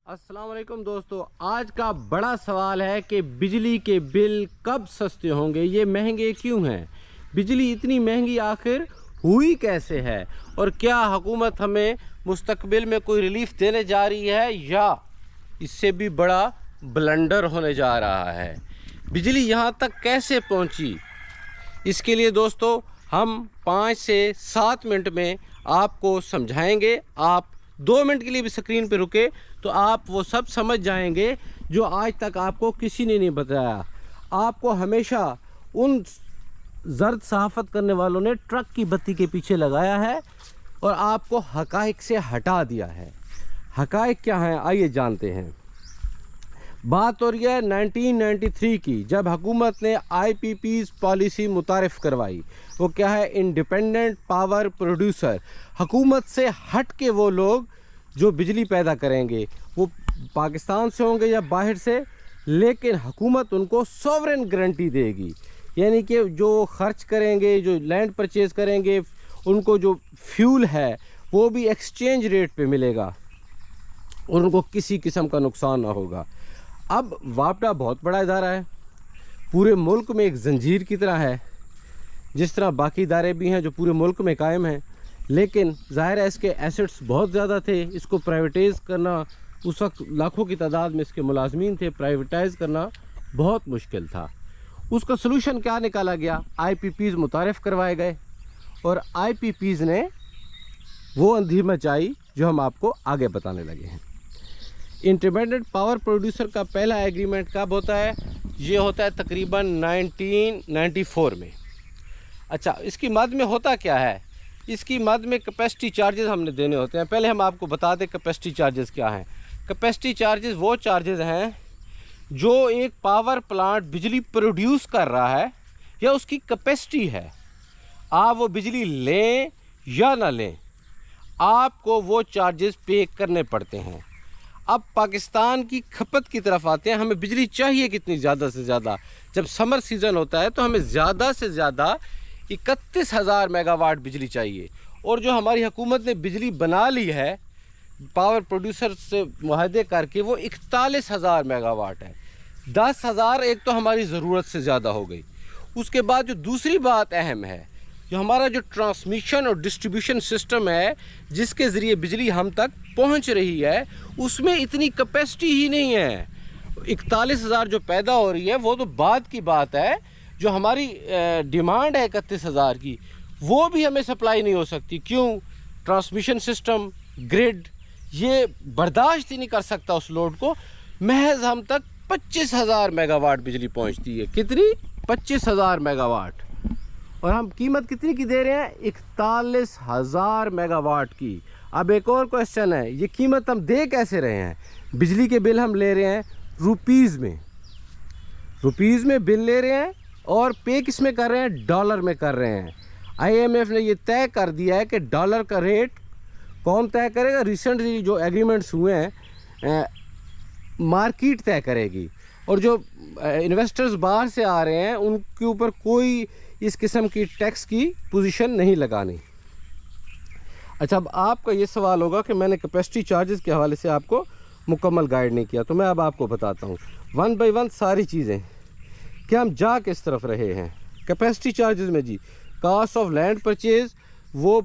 अस्सलाम वालेकुम दोस्तों, आज का बड़ा सवाल है कि बिजली के बिल कब सस्ते होंगे, ये महंगे क्यों हैं, बिजली इतनी महंगी आखिर हुई कैसे है और क्या हुकूमत हमें मुस्तकबिल में कोई रिलीफ देने जा रही है या इससे भी बड़ा ब्लंडर होने जा रहा है। बिजली यहाँ तक कैसे पहुँची, इसके लिए दोस्तों हम 5 से 7 मिनट में आपको समझाएंगे। आप 2 मिनट के लिए भी स्क्रीन पर रुके तो आप वो सब समझ जाएंगे जो आज तक आपको किसी ने नहीं बताया। आपको हमेशा उन जर्द सहाफ़त करने वालों ने ट्रक की बत्ती के पीछे लगाया है और आपको हकाइक से हटा दिया है। हकाइक क्या हैं, आइए जानते हैं। बात हो रही है 1993 की, जब हुकूमत ने IPPs पॉलिसी मुतारिफ़ करवाई। वो क्या है, इंडिपेंडेंट पावर प्रोड्यूसर। हुकूमत से हट के वो लोग जो बिजली पैदा करेंगे वो पाकिस्तान से होंगे या बाहर से, लेकिन हुकूमत उनको सॉवरेन गारंटी देगी, यानी कि जो खर्च करेंगे, जो लैंड परचेज़ करेंगे, उनको जो फ्यूल है वो भी एक्सचेंज रेट पे मिलेगा और उनको किसी किस्म का नुकसान ना होगा। अब वापडा बहुत बड़ा इदारा है, पूरे मुल्क में एक जंजीर की तरह है, जिस तरह बाकी इदारे भी हैं जो पूरे मुल्क में कायम हैं, लेकिन ज़ाहिर है इसके एसेट्स बहुत ज़्यादा थे। इसको प्राइवेटाइज़ करना, उस वक्त लाखों की तादाद में इसके मुलाजमीन थे, प्राइवेटाइज़ करना बहुत मुश्किल था। उसका सलूशन क्या निकाला गया, IPPs मुतारिफ़ करवाए गए और IPPs ने वो अंधी मचाई जो हम आपको आगे बताने लगे हैं। इंडिपेंडेंट पावर प्रोड्यूसर का पहला एग्रीमेंट कब होता है, ये होता है तकरीबन 1994 में। अच्छा, इसकी मद में होता क्या है, इसकी मद में कैपेसिटी चार्जेस हमने देने होते हैं। पहले हम आपको बता दें कैपेसिटी चार्जेस क्या हैं। कैपेसिटी चार्जेस वो चार्जेस हैं जो एक पावर प्लांट बिजली प्रोड्यूस कर रहा है या उसकी कैपेसिटी है। आप वो बिजली लें या ना लें, आपको वो चार्जेस पे करने पड़ते हैं। अब पाकिस्तान की खपत की तरफ आते हैं। हमें बिजली चाहिए कितनी, ज़्यादा से ज़्यादा। जब समर सीज़न होता है तो हमें ज़्यादा से ज़्यादा 31,000 मेगावाट बिजली चाहिए, और जो हमारी हुकूमत ने बिजली बना ली है पावर प्रोड्यूसर से मुआहदे करके वो 41,000 मेगावाट है। 10,000 एक तो हमारी ज़रूरत से ज़्यादा हो गई। उसके बाद जो दूसरी बात अहम है, जो हमारा जो ट्रांसमिशन और डिस्ट्रीब्यूशन सिस्टम है जिसके ज़रिए बिजली हम तक पहुंच रही है, उसमें इतनी कैपेसिटी ही नहीं है। 41,000 जो पैदा हो रही है वो तो बाद की बात है, जो हमारी डिमांड है 31,000 की, वो भी हमें सप्लाई नहीं हो सकती। क्यों, ट्रांसमिशन सिस्टम, ग्रिड ये बर्दाश्त ही नहीं कर सकता उस लोड को। महज हम तक 25,000 मेगावाट बिजली पहुंचती है। कितनी, 25,000 मेगावाट, और हम कीमत कितनी की दे रहे हैं, 41,000 मेगावाट की। अब एक और क्वेश्चन है, ये कीमत हम दे कैसे रहे हैं। बिजली के बिल हम ले रहे हैं रुपीज़ में बिल ले रहे हैं, और पे किस में कर रहे हैं, डॉलर में कर रहे हैं। IMF ने ये तय कर दिया है कि डॉलर का रेट कौन तय करेगा, रिसेंटली जो एग्रीमेंट्स हुए हैं मार्केट तय करेगी, और जो इन्वेस्टर्स बाहर से आ रहे हैं उनके ऊपर कोई इस किस्म की टैक्स की पोजीशन नहीं लगानी। अच्छा, अब आपका ये सवाल होगा कि मैंने कैपेसिटी चार्जेस के हवाले से आपको मुकम्मल गाइड नहीं किया, तो मैं अब आपको बताता हूँ 1 बाय 1 सारी चीज़ें कि हम जा किस तरफ रहे हैं। कैपेसिटी चार्जेस में जी, कॉस्ट ऑफ लैंड परचेज़, वो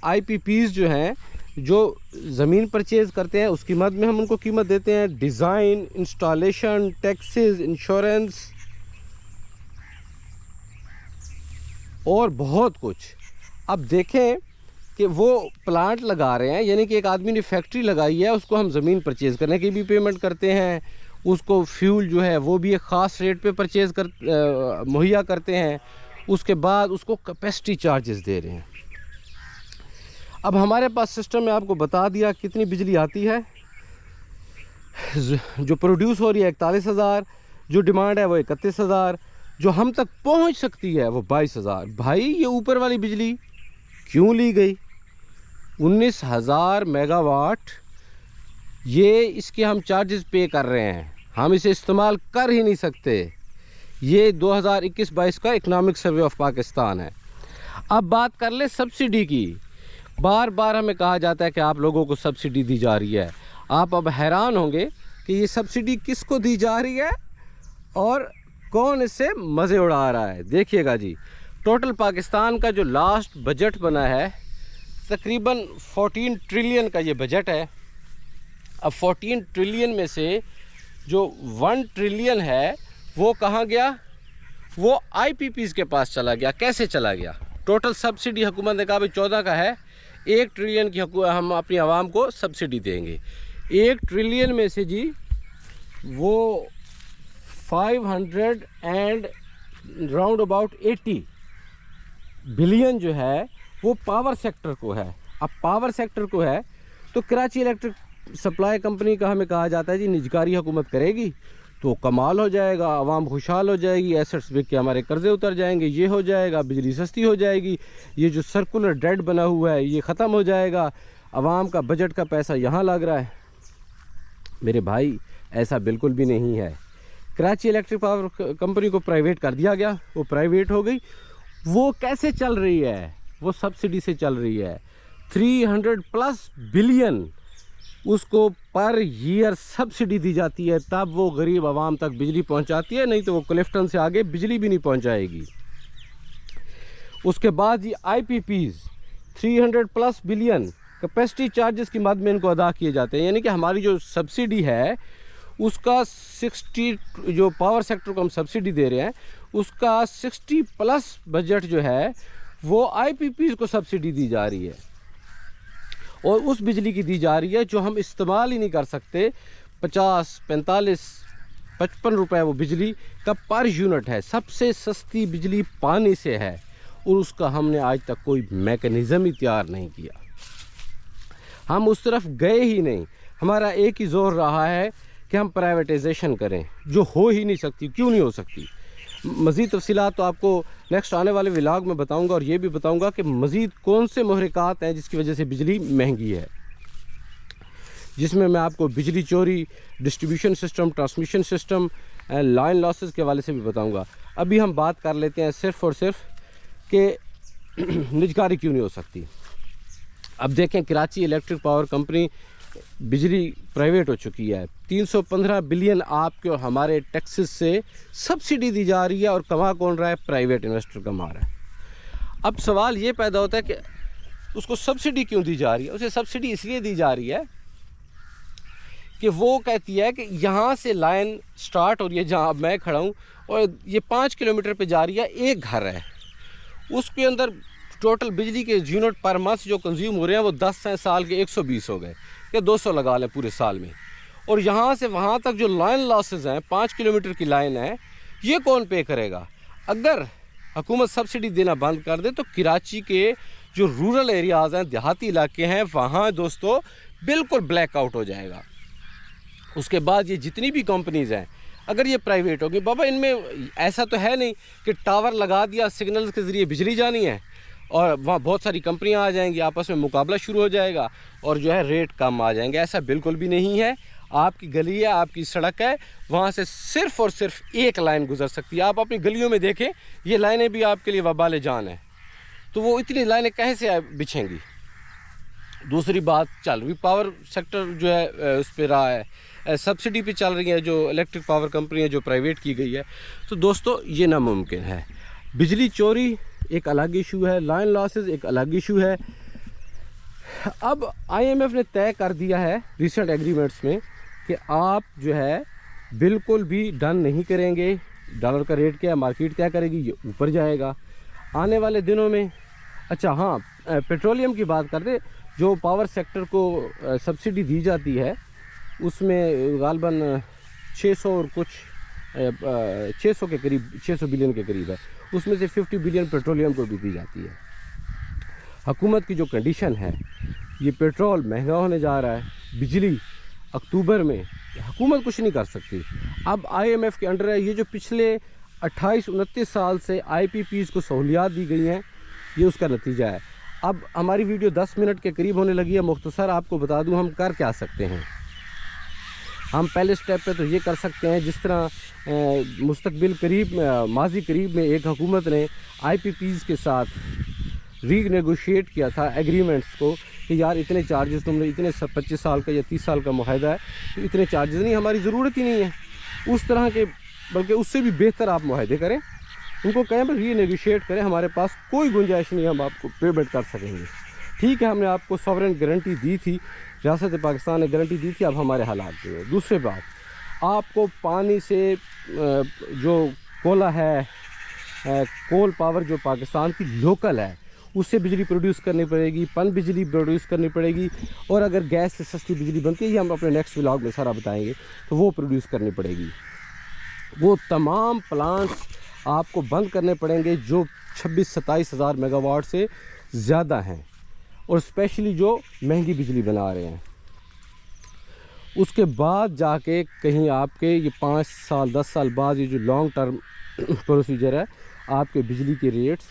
IPPs जो हैं जो ज़मीन परचेज़ करते हैं उसकी मद में हम उनको कीमत देते हैं। डिज़ाइन, इंस्टॉलेशन, टैक्सेस, इंश्योरेंस और बहुत कुछ। अब देखें कि वो प्लांट लगा रहे हैं, यानी कि एक आदमी ने फैक्ट्री लगाई है, उसको हम ज़मीन परचेज़ करने की भी पेमेंट करते हैं, उसको फ्यूल जो है वो भी एक ख़ास रेट पे परचेज़ मुहैया करते हैं, उसके बाद उसको कैपेसिटी चार्जेस दे रहे हैं। अब हमारे पास सिस्टम में आपको बता दिया कितनी बिजली आती है, जो प्रोड्यूस हो रही है 41,000, जो डिमांड है वो 31,000, जो हम तक पहुंच सकती है वो 22,000। भाई ये ऊपर वाली बिजली क्यों ली गई, 19,000 मेगावाट, ये इसके हम चार्जेस पे कर रहे हैं, हम इसे इस्तेमाल कर ही नहीं सकते। ये 2021-22 का इकनॉमिक सर्वे ऑफ पाकिस्तान है। अब बात कर ले सब्सिडी की। बार बार हमें कहा जाता है कि आप लोगों को सब्सिडी दी जा रही है। आप अब हैरान होंगे कि ये सब्सिडी किसको दी जा रही है और कौन इससे मज़े उड़ा रहा है। देखिएगा जी, टोटल पाकिस्तान का जो लास्ट बजट बना है तकरीबन 14 ट्रिलियन का ये बजट है। अब 14 ट्रिलियन में से जो 1 ट्रिलियन है वो कहाँ गया? वो IPPs के पास चला गया। कैसे चला गया? टोटल सब्सिडी हुकूमत ने कहा भाई 14 का है, 1 ट्रिलियन की हम अपनी आवाम को सब्सिडी देंगे। 1 ट्रिलियन में से जी वो 500 एंड राउंड अबाउट 80 बिलियन जो है वो पावर सेक्टर को है। अब पावर सेक्टर को है तो कराची इलेक्ट्रिक सप्लाई कंपनी का हमें कहा जाता है जी निजकारी हुकूमत करेगी तो कमाल हो जाएगा, आवाम खुशहाल हो जाएगी, एसेट्स बिक के हमारे कर्जे उतर जाएंगे, ये हो जाएगा, बिजली सस्ती हो जाएगी, ये जो सर्कुलर डेट बना हुआ है ये ख़त्म हो जाएगा, आवाम का बजट का पैसा यहाँ लग रहा है। मेरे भाई ऐसा बिल्कुल भी नहीं है। कराची इलेक्ट्रिक पावर कंपनी को प्राइवेट कर दिया गया, वो प्राइवेट हो गई। वो कैसे चल रही है? वो सब्सिडी से चल रही है। 300+ बिलियन उसको पर ईयर सब्सिडी दी जाती है, तब वो गरीब आवाम तक बिजली पहुंचाती है, नहीं तो वो क्लिफ्टन से आगे बिजली भी नहीं पहुंचाएगी। उसके बाद ये IPPs 300+ बिलियन कैपेसिटी चार्जेस की मद में इनको अदा किए जाते हैं। यानी कि हमारी जो सब्सिडी है उसका 60, जो पावर सेक्टर को हम सब्सिडी दे रहे हैं उसका 60+ बजट जो है वो IPPs को सब्सिडी दी जा रही है, और उस बिजली की दी जा रही है जो हम इस्तेमाल ही नहीं कर सकते। 50, 45, 55 रुपए वो बिजली का पर यूनिट है। सबसे सस्ती बिजली पानी से है, और उसका हमने आज तक कोई मैकेनिज़्म ही तैयार नहीं किया। हम उस तरफ गए ही नहीं। हमारा एक ही जोर रहा है कि हम प्राइवेटाइजेशन करें, जो हो ही नहीं सकती। क्यों नहीं हो सकती? मज़ीद तफसीलात तो आपको नेक्स्ट आने वाले व्लॉग में बताऊंगा, और ये भी बताऊंगा कि मज़ीद कौन से मुहर्रिकात हैं जिसकी वजह से बिजली महंगी है, जिसमें मैं आपको बिजली चोरी, distribution system, transmission system, line losses के हवाले से भी बताऊंगा। अभी हम बात कर लेते हैं सिर्फ़ और सिर्फ कि निजकारी क्यों नहीं हो सकती। अब देखें, कराची इलेक्ट्रिक पावर कंपनी बिजली प्राइवेट हो चुकी है। 315 बिलियन आपके और हमारे टैक्सेस से सब्सिडी दी जा रही है, और कमा कौन रहा है? प्राइवेट इन्वेस्टर कमा रहा है। अब सवाल ये पैदा होता है कि उसको सब्सिडी क्यों दी जा रही है? उसे सब्सिडी इसलिए दी जा रही है कि वो कहती है कि यहाँ से लाइन स्टार्ट हो रही है, जहाँ अब मैं खड़ा हूँ, और ये 5 किलोमीटर पे जा रही है। एक घर है, उसके अंदर टोटल बिजली के यूनिट पर मंथ जो कंज्यूम हो रहे हैं वो 10 साल के 120 हो गए, या 200 लगा लें पूरे साल में। और यहाँ से वहाँ तक जो लाइन लॉसेस हैं, 5 किलोमीटर की लाइन है, ये कौन पे करेगा? अगर हुकूमत सब्सिडी देना बंद कर दे तो कराची के जो रूरल एरियाज़ हैं, देहाती इलाके हैं, वहाँ दोस्तों बिल्कुल ब्लैक आउट हो जाएगा। उसके बाद ये जितनी भी कंपनीज़ हैं, अगर ये प्राइवेट होगी, बाबा इनमें ऐसा तो है नहीं कि टावर लगा दिया, सिग्नल्स के ज़रिए बिजली जानी है और वहाँ बहुत सारी कंपनियाँ आ जाएंगी, आपस में मुकाबला शुरू हो जाएगा और जो है रेट कम आ जाएंगे। ऐसा बिल्कुल भी नहीं है। आपकी गली है, आपकी सड़क है, वहाँ से सिर्फ़ और सिर्फ एक लाइन गुजर सकती है। आप अपनी गलियों में देखें, ये लाइनें भी आपके लिए वबाल जान है, तो वो इतनी लाइनें कहीं से बिछेंगी? दूसरी बात, चल रही पावर सेक्टर जो है उस पर रहा है, सब्सिडी पे चल रही है जो इलेक्ट्रिक पावर कंपनी है जो प्राइवेट की गई है। तो दोस्तों ये नामुमकिन है। बिजली चोरी एक अलग इशू है, लाइन लॉसेस एक अलग इशू है। अब IMF ने तय कर दिया है रिसेंट एग्रीमेंट्स में कि आप जो है बिल्कुल भी डन नहीं करेंगे। डॉलर का रेट क्या है, मार्केट तय करेगी, ये ऊपर जाएगा आने वाले दिनों में। अच्छा हाँ, पेट्रोलियम की बात करते, जो पावर सेक्टर को सब्सिडी दी जाती है उसमें गालबन 600 और कुछ 600 के करीब, 600 बिलियन के करीब है। उसमें से 50 बिलियन पेट्रोलियम को भी दी जाती है। हुकूमत की जो कंडीशन है, ये पेट्रोल महंगा होने जा रहा है, बिजली अक्टूबर में हुकूमत कुछ नहीं कर सकती। अब IMF के अंडर है, ये जो पिछले 28-29 साल से IPPs को सहूलियात दी गई हैं, ये उसका नतीजा है। अब हमारी वीडियो 10 मिनट के करीब होने लगी है। मुख्तसर आपको बता दूं हम कर क्या सकते हैं। हम पहले स्टेप पे तो ये कर सकते हैं, जिस तरह मुस्तकबिल करीब, माजी करीब में एक हुकूमत ने IPPs के साथ रीनेगोशिएट किया था एग्रीमेंट्स को, कि यार इतने चार्जेस तुमने, इतने 25 साल का या 30 साल का मुआहदा है तो इतने चार्जेस नहीं, हमारी ज़रूरत ही नहीं है उस तरह के, बल्कि उससे भी बेहतर आप मुआहदे करें। उनको कहें बस रीनेगोशिएट करें, हमारे पास कोई गुंजाइश नहीं, हम आपको पेमेंट कर सकेंगे। ठीक है, हमने आपको सॉवरेन गारंटी दी थी, रियासत पाकिस्तान ने गारंटी दी थी, अब हमारे हालात जो है। दूसरी बात, आपको पानी से जो कोला है, कोल पावर जो पाकिस्तान की लोकल है, उससे बिजली प्रोड्यूस करनी पड़ेगी, पन बिजली प्रोड्यूस करनी पड़ेगी, और अगर गैस से सस्ती बिजली बनती है, ये हम अपने नेक्स्ट व्लॉग में सारा बताएंगे, तो वो प्रोड्यूस करनी पड़ेगी। वो तमाम प्लांट्स आपको बंद करने पड़ेंगे जो 26-27 हज़ार मेगावाट से ज़्यादा हैं, और स्पेशली जो महंगी बिजली बना रहे हैं। उसके बाद जाके कहीं आपके ये 5 साल 10 साल बाद ये जो लॉन्ग टर्म प्रोसीजर है, आपके बिजली के रेट्स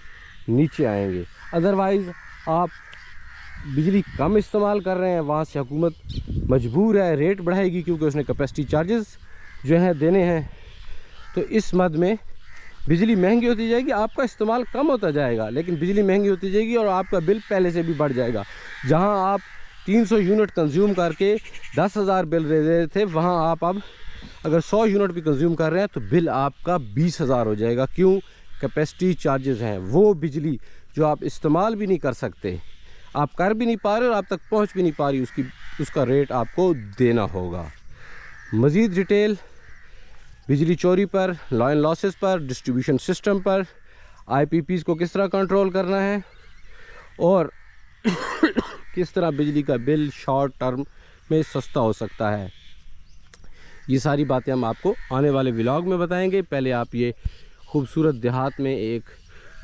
नीचे आएंगे। अदरवाइज़ आप बिजली कम इस्तेमाल कर रहे हैं, वहाँ से हुकूमत मजबूर है रेट बढ़ाएगी, क्योंकि उसने कैपेसिटी चार्जेस जो हैं देने हैं। तो इस मद में बिजली महंगी होती जाएगी, आपका इस्तेमाल कम होता जाएगा, लेकिन बिजली महंगी होती जाएगी और आपका बिल पहले से भी बढ़ जाएगा। जहां आप 300 यूनिट कंज्यूम करके 10,000 बिल दे रहे थे, वहां आप अब अगर 100 यूनिट भी कंज्यूम कर रहे हैं तो बिल आपका 20,000 हो जाएगा। क्यों? कैपेसिटी चार्जेस हैं, वो बिजली जो आप इस्तेमाल भी नहीं कर सकते, आप कर भी नहीं पा रहे और आप तक पहुँच भी नहीं पा रही, उसका रेट आपको देना होगा। मज़ीद डिटेल बिजली चोरी पर, लॉ एंड लॉसेस पर, डिस्ट्रीब्यूशन सिस्टम पर, IPPs को किस तरह कंट्रोल करना है, और किस तरह बिजली का बिल शॉर्ट टर्म में सस्ता हो सकता है, ये सारी बातें हम आपको आने वाले व्लॉग में बताएंगे। पहले आप ये खूबसूरत देहात में एक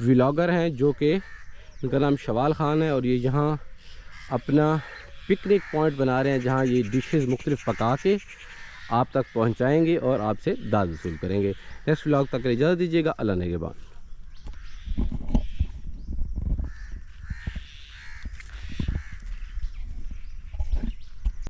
व्लॉगर हैं जो कि उनका नाम शवाल ख़ान है, और ये यहाँ अपना पिकनिक पॉइंट बना रहे हैं, जहाँ ये डिशेस मुख्तलिफ पका के आप तक पहुंचाएंगे और आपसे दाद वसूल करेंगे। नेक्स्ट व्लॉग तक इजाज़त दीजिएगा। अल्लाह नेगेबान।